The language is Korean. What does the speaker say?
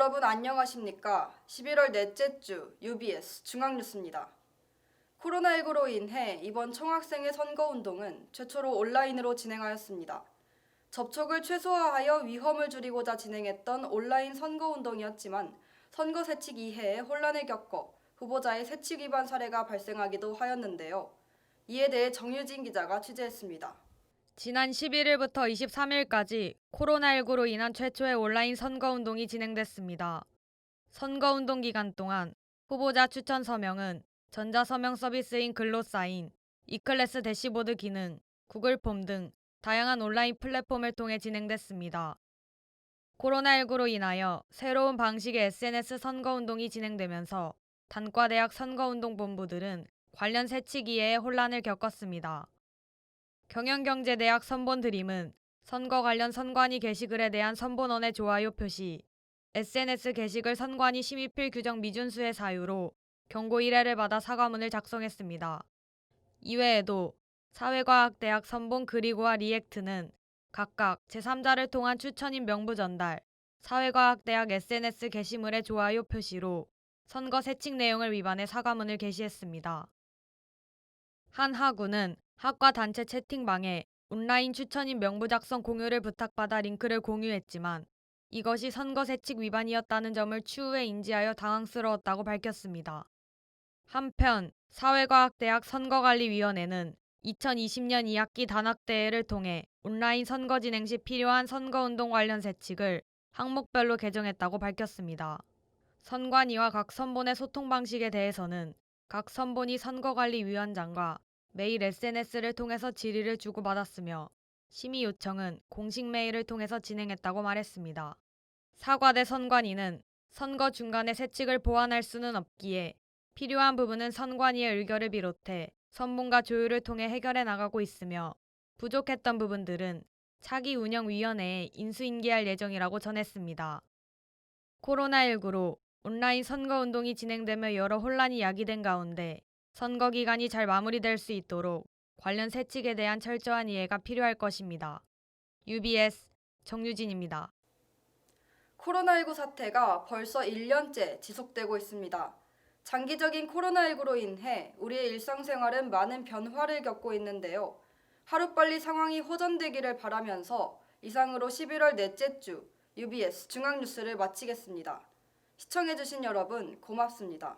여러분 안녕하십니까? 11월 넷째 주 UBS 중앙뉴스입니다. 코로나19로 인해 이번 총학생회 선거운동은 최초로 온라인으로 진행하였습니다. 접촉을 최소화하여 위험을 줄이고자 진행했던 온라인 선거운동이었지만 선거 세칙 이해에 혼란을 겪어 후보자의 세칙 위반 사례가 발생하기도 하였는데요. 이에 대해 정유진 기자가 취재했습니다. 지난 11일부터 23일까지 코로나19로 인한 최초의 온라인 선거운동이 진행됐습니다. 선거운동 기간 동안 후보자 추천 서명은 전자서명 서비스인 글로사인, 이클래스 대시보드 기능, 구글폼 등 다양한 온라인 플랫폼을 통해 진행됐습니다. 코로나19로 인하여 새로운 방식의 SNS 선거운동이 진행되면서 단과대학 선거운동본부들은 관련 세칙 이해에 혼란을 겪었습니다. 경영경제대학 선본드림은 선거 관련 선관위 게시글에 대한 선본원의 좋아요 표시, SNS 게시글 선관위 심의필 규정 미준수의 사유로 경고 1회를 받아 사과문을 작성했습니다. 이외에도 사회과학대학 선본 그리고와 리액트는 각각 제3자를 통한 추천인 명부 전달, 사회과학대학 SNS 게시물의 좋아요 표시로 선거 세칙 내용을 위반해 사과문을 게시했습니다. 한 학우는 학과 단체 채팅방에 온라인 추천인 명부 작성 공유를 부탁받아 링크를 공유했지만 이것이 선거 세칙 위반이었다는 점을 추후에 인지하여 당황스러웠다고 밝혔습니다. 한편 사회과학대학 선거관리위원회는 2020년 2학기 단학대회를 통해 온라인 선거 진행 시 필요한 선거운동 관련 세칙을 항목별로 개정했다고 밝혔습니다. 선관위와 각 선본의 소통 방식에 대해서는 각 선본이 선거관리위원장과 매일 SNS를 통해서 질의를 주고받았으며 심의 요청은 공식 메일을 통해서 진행했다고 말했습니다. 사과대 선관위는 선거 중간에 세칙을 보완할 수는 없기에 필요한 부분은 선관위의 의결을 비롯해 선본과 조율을 통해 해결해 나가고 있으며 부족했던 부분들은 차기 운영위원회에 인수인계할 예정이라고 전했습니다. 코로나19로 온라인 선거운동이 진행되며 여러 혼란이 야기된 가운데 선거 기간이 잘 마무리될 수 있도록 관련 세칙에 대한 철저한 이해가 필요할 것입니다. UBS 정유진입니다. 코로나19 사태가 벌써 1년째 지속되고 있습니다. 장기적인 코로나19로 인해 우리의 일상생활은 많은 변화를 겪고 있는데요. 하루빨리 상황이 호전되기를 바라면서 이상으로 11월 넷째 주 UBS 중앙뉴스를 마치겠습니다. 시청해주신 여러분 고맙습니다.